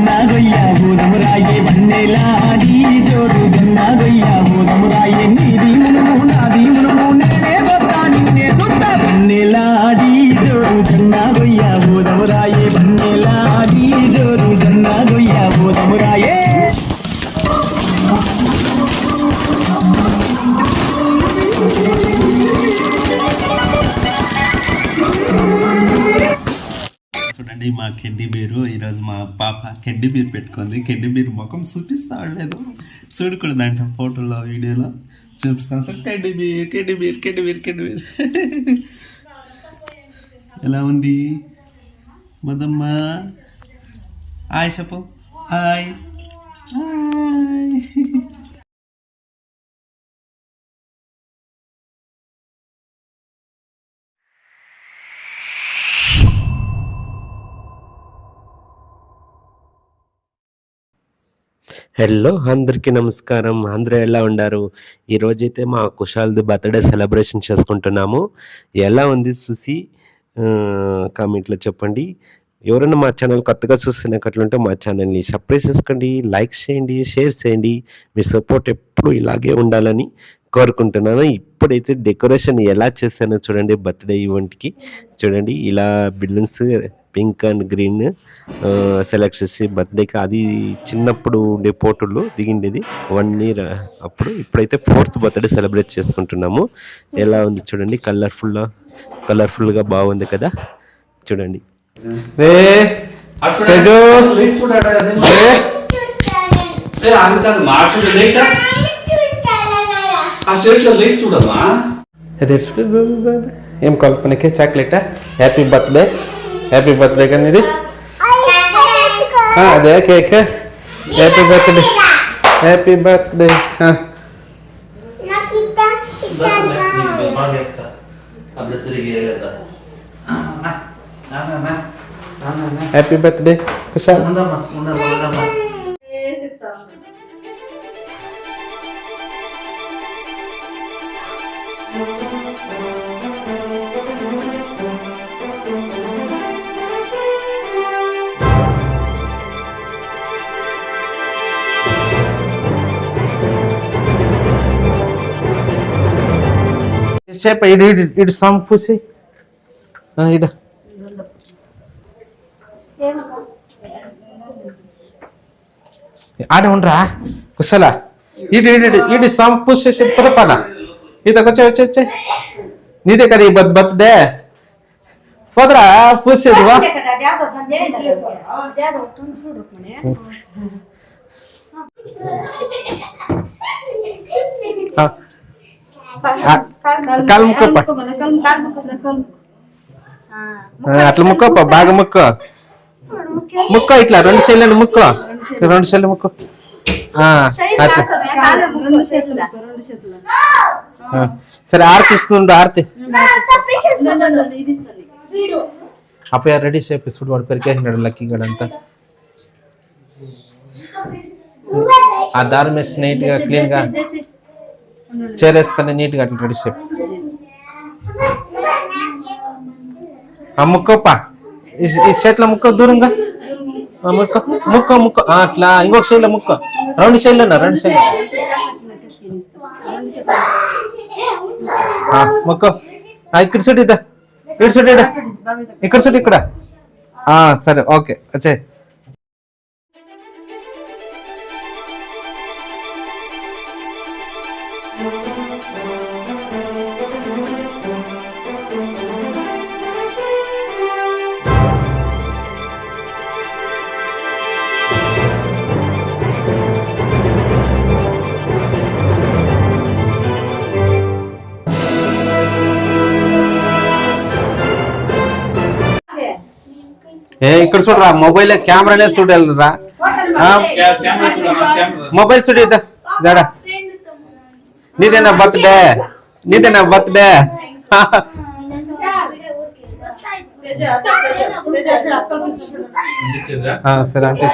నాగయ్యా ఊదమురాయే వన్నెలాడి జోరు నాగయ్యా ఊదమురాయే నీది మునుము నాది మునుము నేనే వస్తా నిన్నే చూస్తా వన్నెలాడి జోరు నాగయ్యా ఊదమురాయే వన్నెలాడి జోరు నాగయ్యా ఊదమురాయే. చూడండి మా కెడ్డీ బీరు ఈరోజు మా పాప కెడ్డీ బీర్ పెట్టుకుంది. కెడ్డీ బీర్ ముఖం చూపిస్తాడలేదు, చూడకూడదంట ఫోటోలో వీడియోలో చూపిస్తాను. కెడ్డీ బీర్ కెడ్డీ బీర్ కెడ్డీ బీర్ కెడ్డీ బీర్ ఎలా ఉంది మదమ్మ? హాయ్ చెప్పు, హాయ్ హాయ్. హలో అందరికీ నమస్కారం. అందరూ ఎలా ఉన్నారు? ఈరోజైతే మా కుషాల్ది బర్త్డే సెలబ్రేషన్ చేసుకుంటున్నాము. ఎలా ఉంది చూసి కామెంట్లో చెప్పండి. ఎవరైనా మా ఛానల్ కొత్తగా చూస్తున్నట్లుంటే మా ఛానల్ని సబ్స్క్రైబ్ చేసుకోండి, లైక్ చేయండి, షేర్ చేయండి. మీ సపోర్ట్ ఎప్పుడు ఇలాగే ఉండాలని కోరుకుంటున్నాను. ఇప్పుడైతే డెకరేషన్ ఎలా చేశానో చూడండి. బర్త్డే ఈవెంట్కి చూడండి, ఇలా buildings pink and green select చేసి బర్త్డేకి, అది చిన్నప్పుడు ఉండే ఫోటోలు దిగిండేది 1 year అప్పుడు. ఇప్పుడైతే 4th బర్త్డే సెలబ్రేట్ చేసుకుంటున్నాము. ఎలా ఉంది చూడండి, కలర్ఫుల్గా బాగుంది కదా చూడండి. ఏం కలుపునకే chocolate. Happy birthday, happy birthday కానీ ఇది అదే cake. Happy birthday, happy birthday. Happy birthday Kushal. Siapa ini sampu sih? Ida. Ada undra? Kusala. Ini sampu sih berapa na? Ida kau cek. Ni dek kali birthday. Padra pusing dua. Kal muka apa? Atla muka apa? Baga muka. Muka itla rendu selu muka. Rendu selu muka. Atla. Sare aarti istundu aarti. Apa ya ready sih episode వాడు పెరికేసినాడు lucky గడంతా. ఆ దారం వేసి neat గా clean గా చేరేసుకొని neat గా అట్లా ready చేయి. ఆ ముక్కప్ప ఈ షర్ట్ల ముక్క దూరంగా ముక్క అట్లా ఇంకొక సైడ్లో ముక్క. 2 సైడ్లో 2 సైడ్ ముక్క. ఇక్కడ చూడు, ఇదా ఇక్కడ చూడు, ఇక్కడ చూడు, ఇక్కడ. సరే ఓకే వచ్చే. ఇక్కడ చూడరా, మొబైల్ కెమెరానే చూడాలిరా. మొబైల్ చూడు దాడా. నీదేనా బర్త్డే? సరే అంటే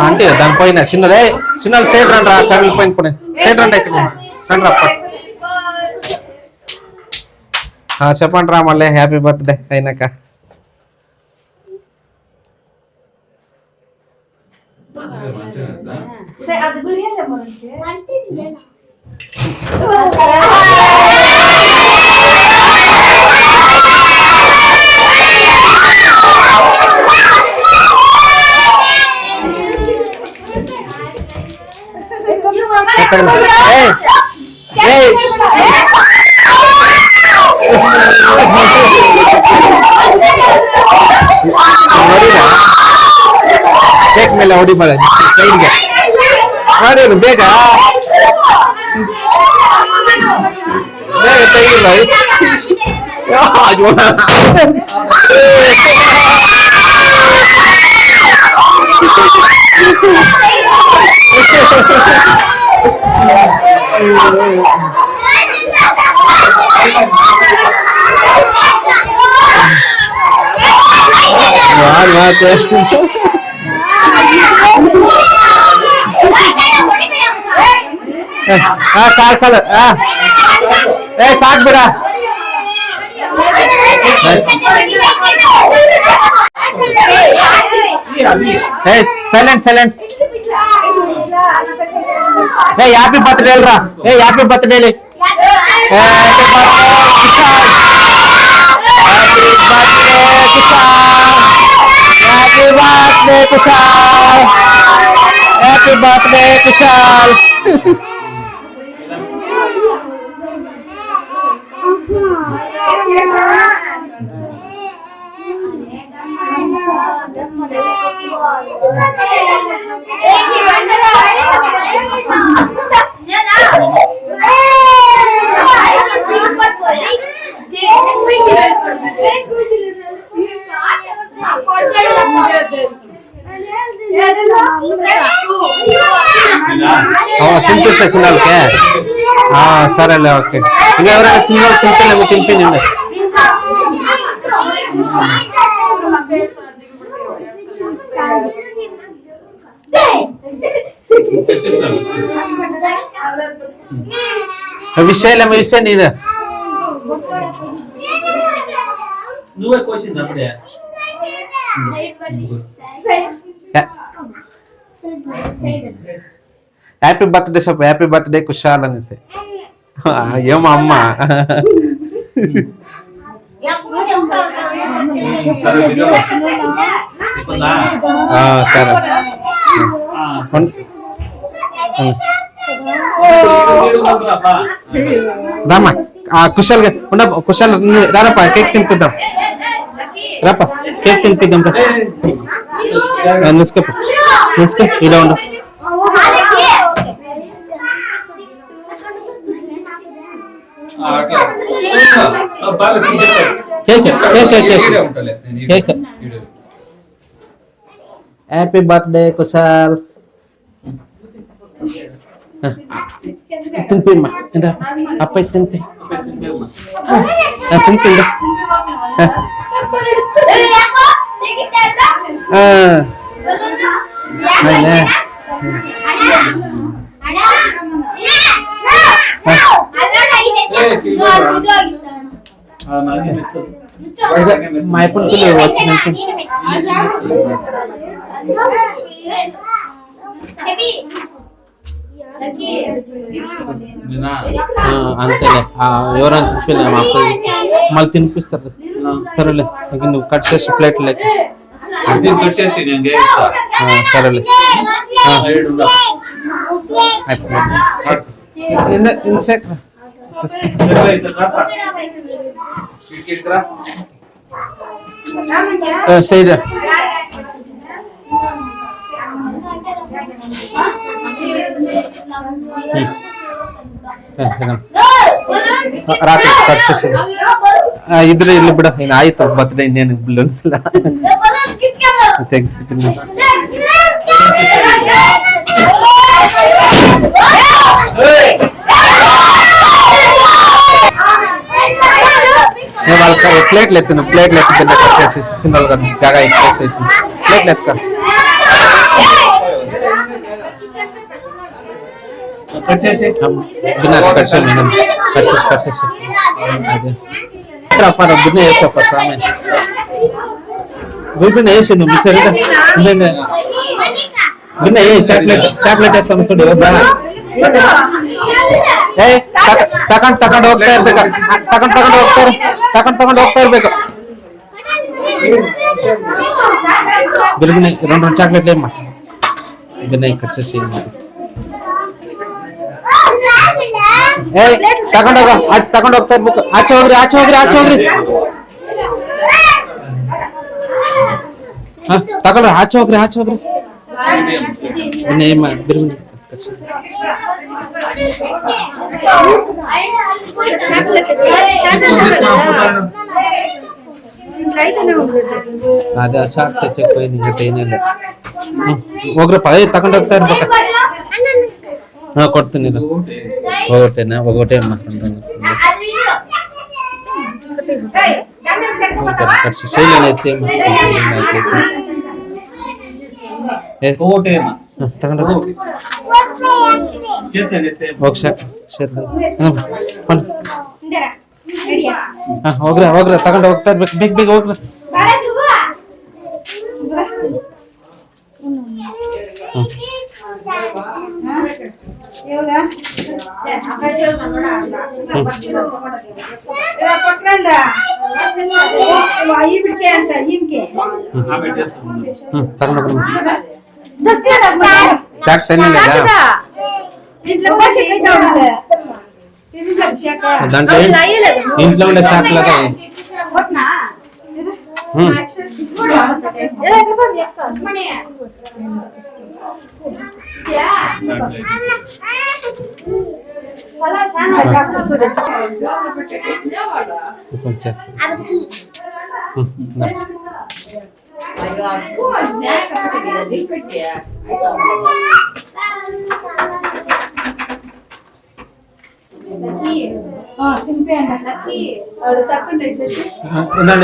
అంటే దానిపైన చిన్నదే సైడ్ రండి రా. ఫ్యామిలీ పైన సైడ్ రండి. ఇక్కడ రండి రా. చెప్పండి రా మళ్ళీ హ్యాపీ బర్త్డే అయినాక. ಕೇಕ್ ಮೇಲೆ ಹೊಡಿ ಬರ ಸೈಡ್ಗೆ ಮಾಡಿ ಬೇಗ ಬೇಗ ತೆಗಿಲ್ಲ. ಮಾತೆ ಸಾಕ್ ಸಲ ಸಾಕ್ ಬಿಡ. Silent silent. హ్యాపీ బర్త్డే రా. Happy birthday Kushal. Happy birthday Kushal. తినిపిస్తా చిన్నోళ్ళకి. సరేలే ఓకే. ఇంకా ఎవరైనా చిన్నోళ్ళు తింటలేమో తినిపించండి. విషయాలు విషయం నేను నువ్వే క్వశ్చన్ అప్పుడే హ్యాపీ బర్త్డే చెప్పు. హ్యాపీ బర్త్డే కుషాల్ అనేసి. ఏమో అమ్మ సరే రామ్మా. కుషాల్ ఉండ. కుషాల్ రారప్ప కేక్ తినిపిద్దాం. రాప కేక్ తినిపిద్దాం. నిసుకో నిసుకో ఇలా ఉండు. Happy birthday Kushal. తినిపిమ్మా. ఎంత అప్పై తినిపి తినిపి. మా ఎప్పుడు వచ్చిన అంతేలే. ఎవరైనా తినిపిలే మాకు మళ్ళీ తినిపిస్తారు. సరేలే నువ్వు కట్ చేసి ప్లేట్ లెక్క సరేలే. సైడ్ ರಾತ್ರಿ ಕಟ್ಸಿ ಇದ್ರೆ ಇಲ್ಲಿ ಬಿಡ ಇನ್ನು ಆಯ್ತು ಬರ್ತಡೇ ಇನ್ನೇನು ಅನ್ಸಲ್ಲ ತೆಗಿಸಿದ್ದೀನಿ వాళ్ళకి ప్లేట్లు ఎత్తును ప్లేట్లు ఎత్తి కింద కట్టేసి చిన్నగా జాగా ఇచ్చేసి ప్లేట్లు ఎత్తుక కట్ చేసి కట్ చేసి para bina eso pasame. Bina eso no me chere. Bina chocolate estamos sudah ba. Takan dokter beka. Takan dokter beka. Bina ron chocolate lemma. Bina ikut sih. ತಗೊಂಡೋಗ ಆಚೆ ತಗೊಂಡು ಹೋಗ್ತಾ ಇರ್ಬೇಕು. ಆಚೆ ಹೋಗ್ರಿ ತಗೊಳ್ರಿ ಆಚೆ ಹೋಗ್ರಿ ಅದೇ ಶಾರ್ಟ್ ಚೆಕ್ ಏನಿಲ್ಲ ಹೋಗ್ರಪ್ಪ ತಗೊಂಡು ಹೋಗ್ತಾ ಇರ್ಬೇಕ. ಕೊಡ್ತೀನಿ ఒకటే అమ్మా శైలి అయితే ಹೋಗ್ರ ತಗೊಂಡು ಹೋಗ್ತಾ ಇರ್ಬೇಕು. ಬೇಗ ಹೋಗ್ರ. దాంట్లో ఇంట్లో ఉండే షాక్ లాగా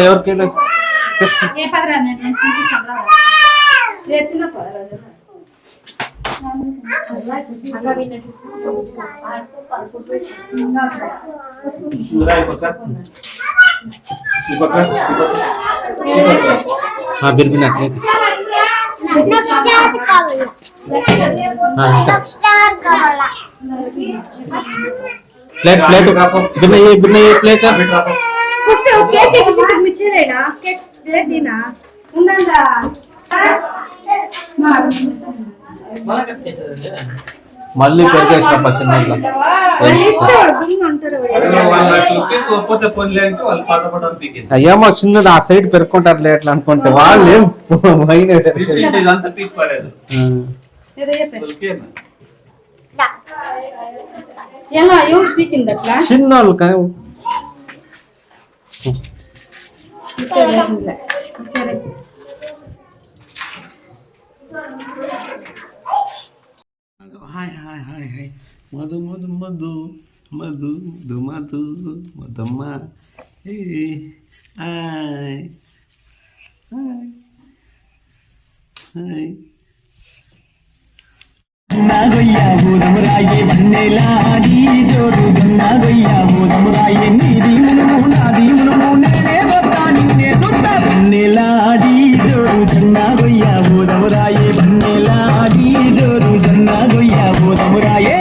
ఎవరికి బిర్బినా प्लेट बिना ये प्लेट फस्ट केक చేసి మిచ్చరేడా కేక్ ప్లేట్ దినా ఉండందా మళ్ళీ పెరిగేసిన పసినట్ల అయ్యమ్మ చిన్నది ఆ సైడ్ పెరుక్కుంటారులే ఎట్లా అనుకుంటే వాళ్ళు ఏం ఎలా ఎవరు పీకింది అట్లా చిన్నోళ్ళు కానీ హాయ్ మధు మధు మధు మధు మధు మధు మధుమ్మ హాయ్ హాయ్ గొయ్యా ఊరమురాయే వన్నెలాడి జోడు జొన్నా గొయ్యా ఊరమురాయే నీది మునుము నాది మునుము నేనే వద్దా నిన్నే దుద్ద వన్నెలాడి జోడు జొన్నా గొయ్యా ఊరమురాయే వన్నెలాడి జోడు జొన్నా గొయ్యా ఊరమురాయే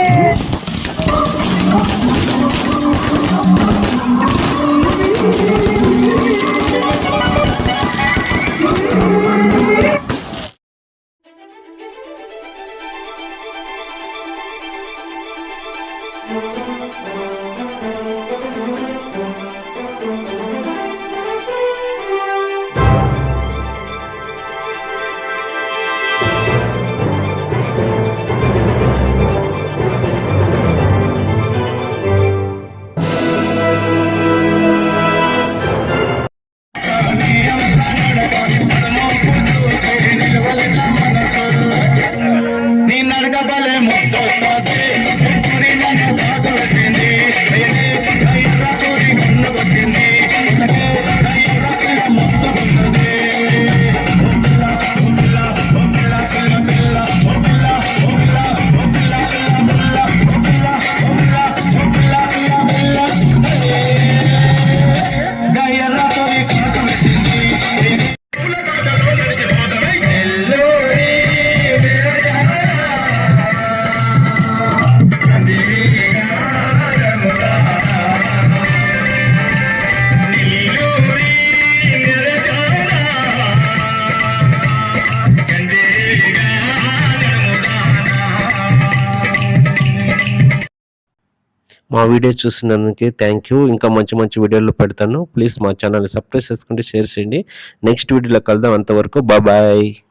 మా వీడియో చూసినందుకు థ్యాంక్ యూ. ఇంకా మంచి మంచి వీడియోలు పెడతాను. ప్లీజ్ మా ఛానల్ని సబ్స్క్రైబ్ చేసుకుంటే షేర్ చేయండి. నెక్స్ట్ వీడియోలో కలుద్దాం. అంతవరకు బాయ్.